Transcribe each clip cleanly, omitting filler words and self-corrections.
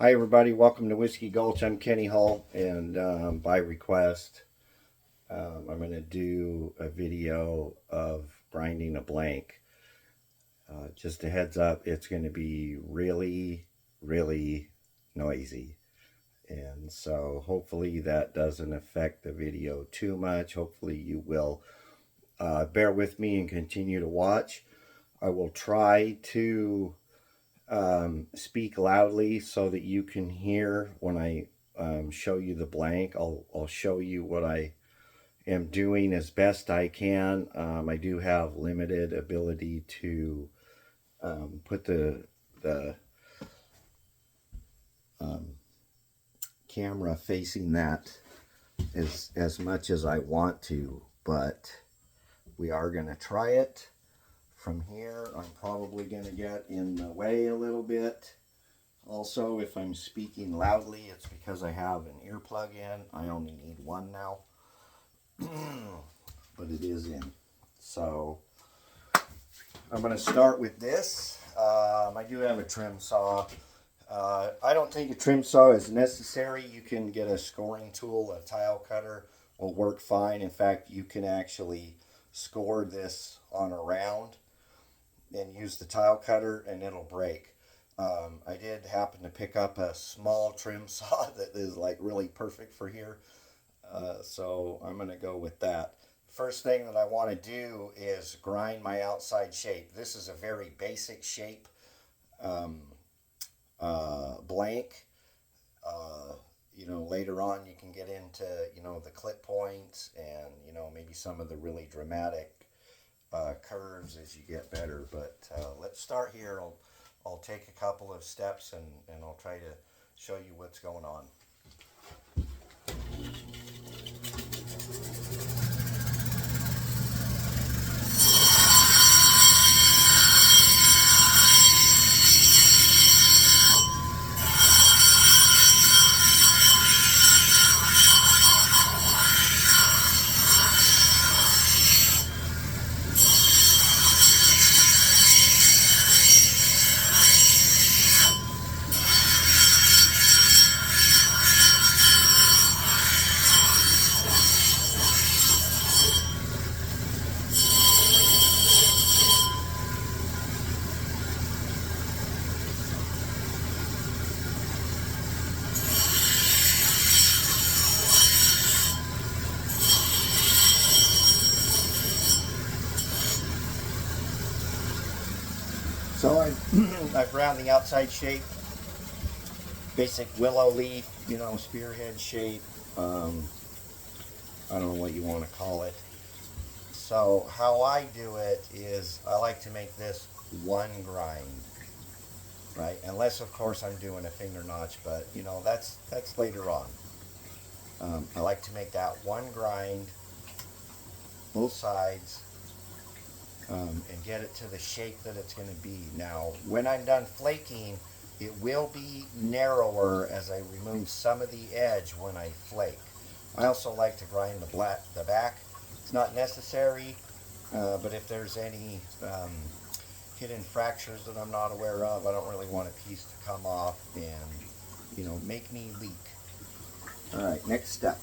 Hi everybody, welcome to Whiskey Gulch. I'm Kenny Hull, and by request, I'm going to do a video of grinding a blank. Just a heads up, it's going to be really, really noisy. And so hopefully that doesn't affect the video too much. Hopefully you will bear with me and continue to watch. I will try to speak loudly so that you can hear when I show you the blank. I'll show you what I am doing as best I can. I do have limited ability to put the um, camera facing that as much as I want to, but we are going to try it. From here, I'm probably going to get in the way a little bit. Also, if I'm speaking loudly, it's because I have an earplug in. I only need one now, but it is in. So I'm going to start with this. I do have a trim saw. I don't think a trim saw is necessary. You can get a scoring tool, a tile cutter will work fine. In fact, you can actually score this on a round and use the tile cutter and it'll break. I did happen to pick up a small trim saw that is like really perfect for here. So I'm going to go with that. First thing that I want to do is grind my outside shape. This is a very basic shape blank. Later on you can get into, the clip points and, maybe some of the really dramatic curves as you get better. But let's start here. I'll take a couple of steps and I'll try to show you what's going on. So I've ground the outside shape, basic willow leaf, spearhead shape. I don't know what you want to call it. So how I do it is I like to make this one grind, right? Unless of course I'm doing a finger notch, but that's later on. I like to make that one grind, both sides, and get it to the shape that it's going to be. Now, when I'm done flaking, it will be narrower as I remove some of the edge when I flake. I also like to grind the back. It's not necessary, but if there's any hidden fractures that I'm not aware of, I don't really want a piece to come off and, make me leak. All right, next step.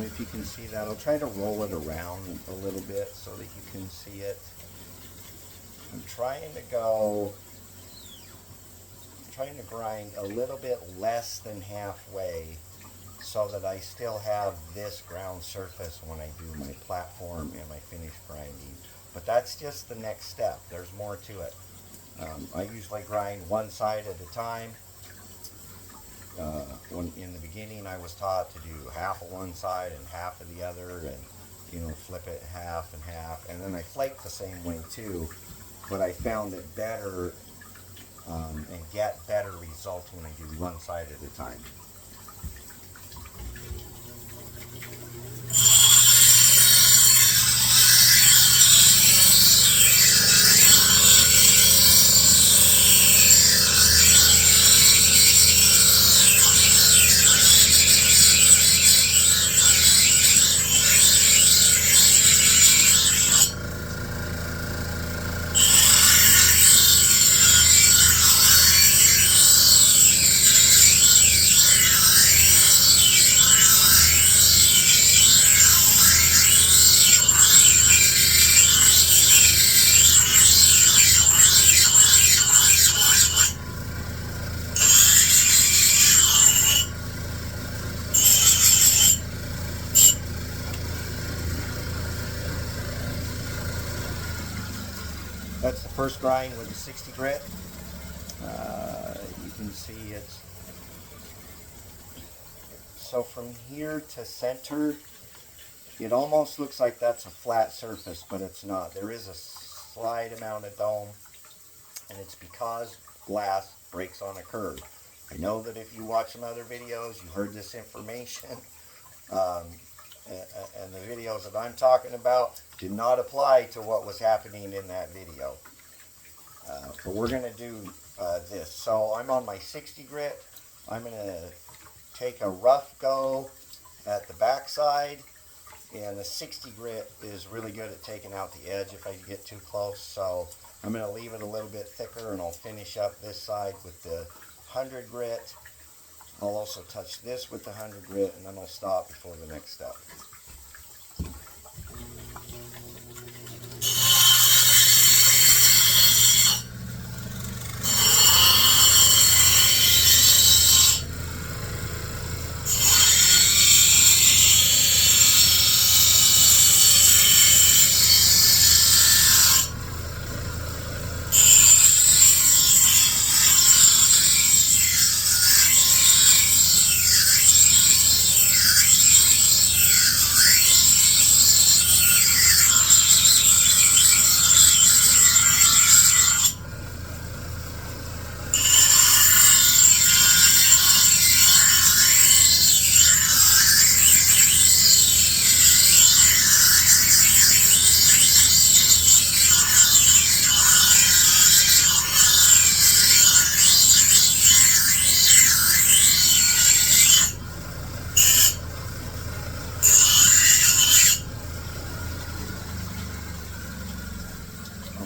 If you can see that, I'll try to roll it around a little bit so that you can see it. I'm trying to grind a little bit less than halfway so that I still have this ground surface when I do my platform and my finish grinding. But that's just the next step. There's more to it. I usually grind one side at a time. When in the beginning I was taught to do half of one side and half of the other, and flip it half and half, and then I flake the same way too, but I found it better and get better results when I do one side at a time. that's the first grind with the 60 grit. You can see it's, so from here to center, it almost looks like that's a flat surface, but it's not. There is a slight amount of dome, and it's because glass breaks on a curve. I know that if you watch some other videos, you heard this information, and the videos that I'm talking about did not apply to what was happening in that video. But we're going to do this. So I'm on my 60 grit. I'm going to take a rough go at the back side, and the 60 grit is really good at taking out the edge if I get too close. So I'm going to leave it a little bit thicker, and I'll finish up this side with the 100 grit. I'll also touch this with the 100 grit, and then I'll stop before the next step.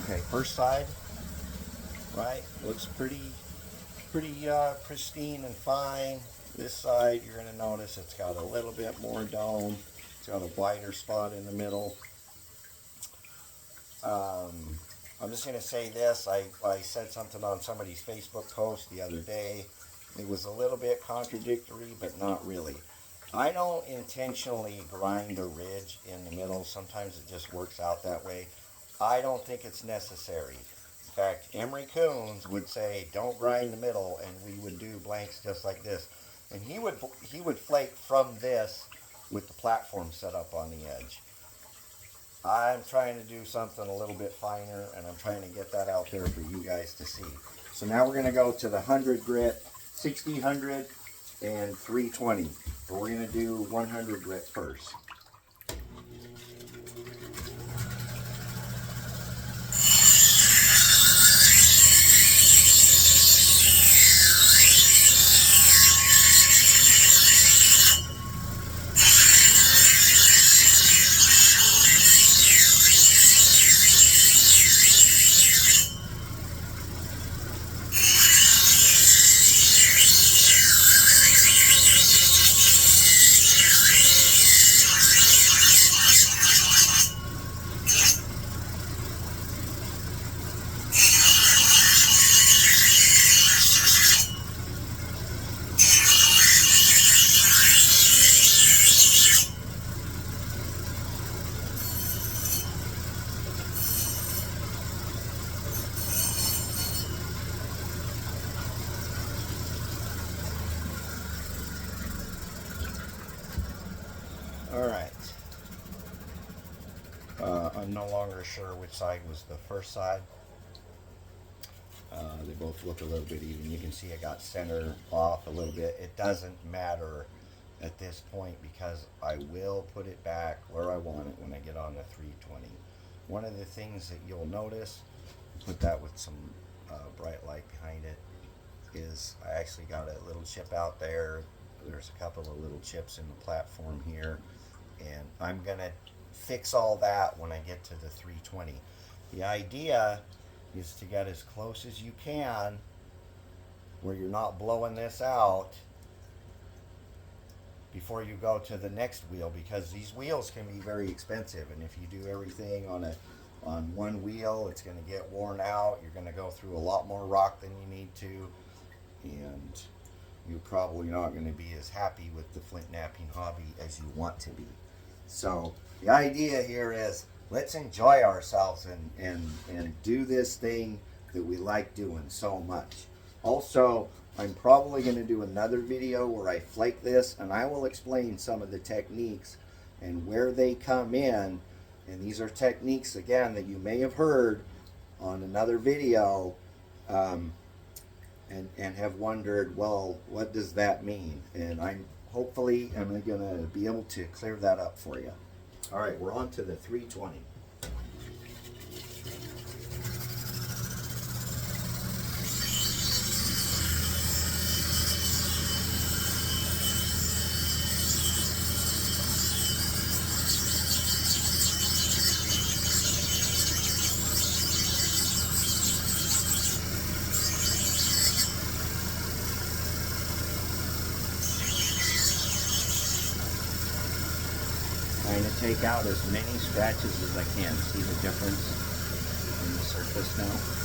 Okay, first side, right, looks pretty pristine and fine. This side, you're going to notice it's got a little bit more dome. It's got a wider spot in the middle. I'm just going to say this. I said something on somebody's Facebook post the other day. It was a little bit contradictory, but not really. I don't intentionally grind a ridge in the middle. Sometimes it just works out that way. I don't think it's necessary. In fact, Emery Coons would say, don't grind the middle, and we would do blanks just like this. And he would flake from this with the platform set up on the edge. I'm trying to do something a little bit finer, and I'm trying to get that out there for you guys to see. So now we're going to go to the 100 grit, 60, 100, and 320. But we're going to do 100 grit first. Alright, I'm no longer sure which side was the first side. They both look a little bit even. You can see I got center off a little bit. It doesn't matter at this point because I will put it back where I want it when I get on the 320. One of the things that you'll notice, put that with some bright light behind it, is I actually got a little chip out there. There's a couple of little chips in the platform here, and I'm gonna fix all that when I get to the 320. The idea is to get as close as you can where you're not blowing this out before you go to the next wheel, because these wheels can be very expensive, and if you do everything on one wheel, it's going to get worn out. You're going to go through a lot more rock than you need to, and you're probably not going to be as happy with the flint knapping hobby as you want to be. So the idea here is let's enjoy ourselves and do this thing that we like doing so much. Also, I'm probably going to do another video where I flake this and I will explain some of the techniques and where they come in. And these are techniques, again, that you may have heard on another video, and have wondered, well, what does that mean? And I'm going to be able to clear that up for you. All right, we're on to the 320. Trying to take out as many scratches as I can. See the difference in the surface now?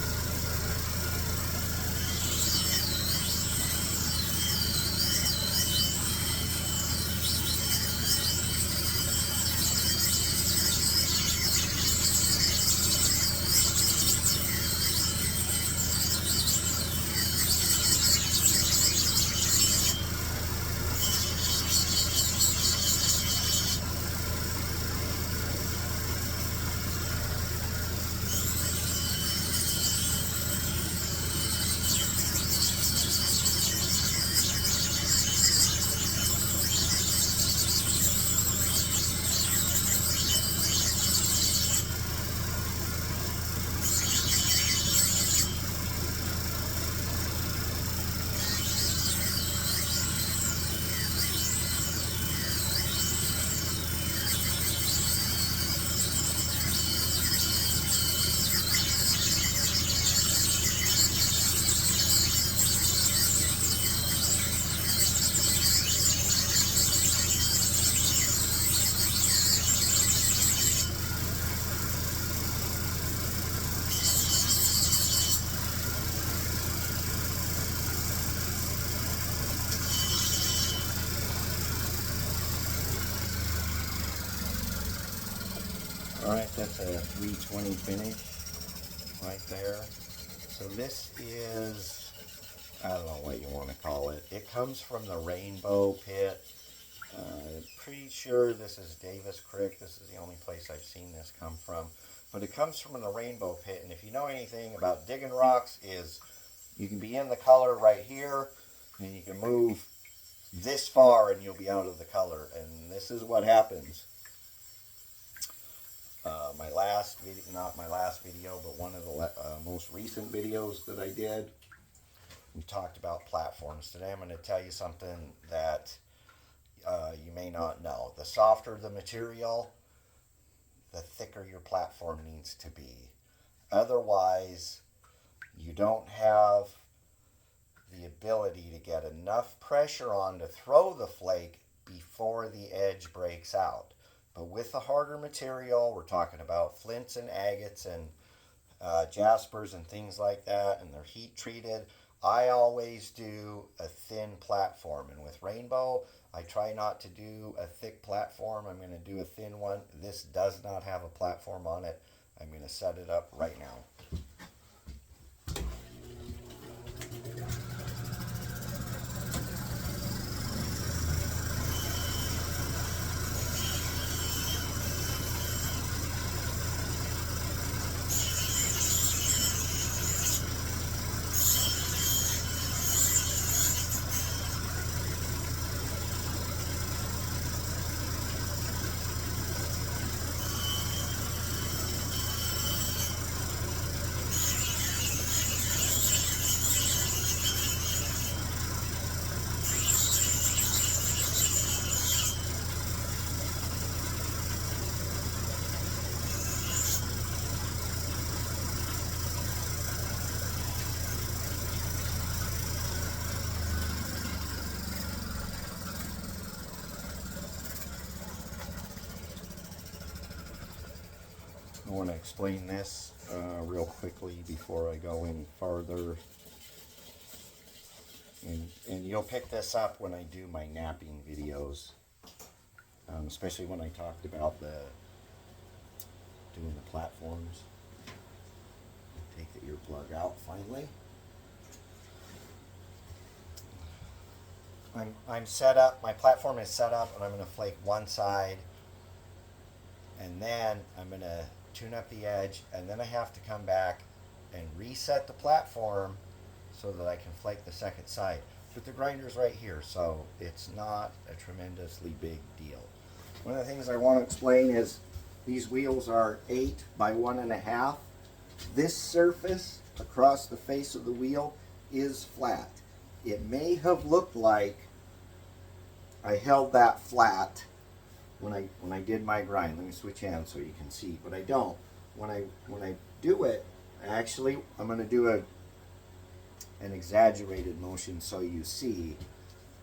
All right, that's a 320 finish right there. So this is, I don't know what you want to call it. It comes from the Rainbow Pit. Pretty sure this is Davis Creek. This is the only place I've seen this come from. But it comes from the Rainbow Pit. And if you know anything about digging rocks, is you can be in the color right here, and you can move this far and you'll be out of the color. And this is what happens. My last video, not my last video, but one of the most recent videos that I did, we talked about platforms. Today I'm going to tell you something that you may not know. The softer the material, the thicker your platform needs to be. Otherwise, you don't have the ability to get enough pressure on to throw the flake before the edge breaks out. But with the harder material, we're talking about flints and agates and jaspers and things like that, and they're heat treated. I always do a thin platform, and with Rainbow, I try not to do a thick platform. I'm going to do a thin one. This does not have a platform on it. I'm going to set it up right now. I want to explain this real quickly before I go any farther. And you'll pick this up when I do my napping videos, especially when I talked about doing the platforms. Take the earplug out finally. I'm set up, my platform is set up, and I'm going to flake one side, and then I'm going to tune up the edge, and then I have to come back and reset the platform so that I can flake the second side. But the grinder's right here, so it's not a tremendously big deal. One of the things I want to explain is these wheels are 8 by 1.5. This surface across the face of the wheel is flat. It may have looked like I held that flat when I did my grind. Let me switch hands so you can see, but I don't. When I do it, I'm going to do an exaggerated motion so you see,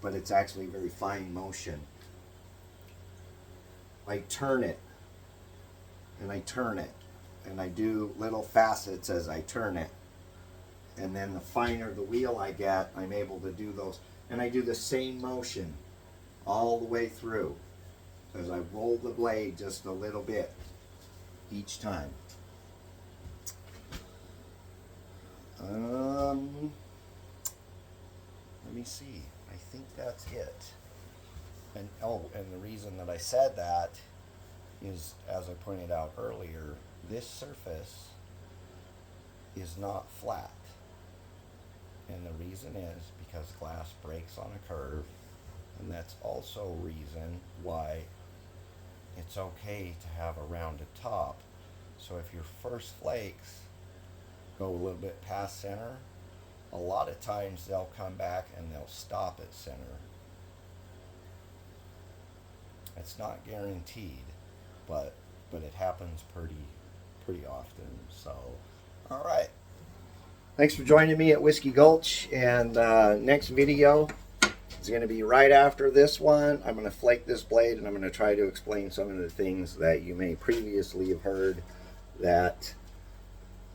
but it's actually very fine motion. I turn it, and I turn it, and I do little facets as I turn it. And then the finer the wheel I get, I'm able to do those. And I do the same motion all the way through as I roll the blade just a little bit each time. Let me see. I think that's it. And the reason that I said that is, as I pointed out earlier, this surface is not flat. And the reason is because glass breaks on a curve, and that's also a reason why it's okay to have a rounded top. So if your first flakes go a little bit past center, a lot of times they'll come back and they'll stop at center. It's not guaranteed, but it happens pretty often. So, all right. Thanks for joining me at Whiskey Gulch, and next video is going to be right after this one. I'm going to flake this blade, and I'm going to try to explain some of the things that you may previously have heard that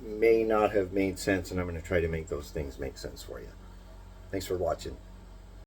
may not have made sense, and I'm going to try to make those things make sense for you. Thanks for watching.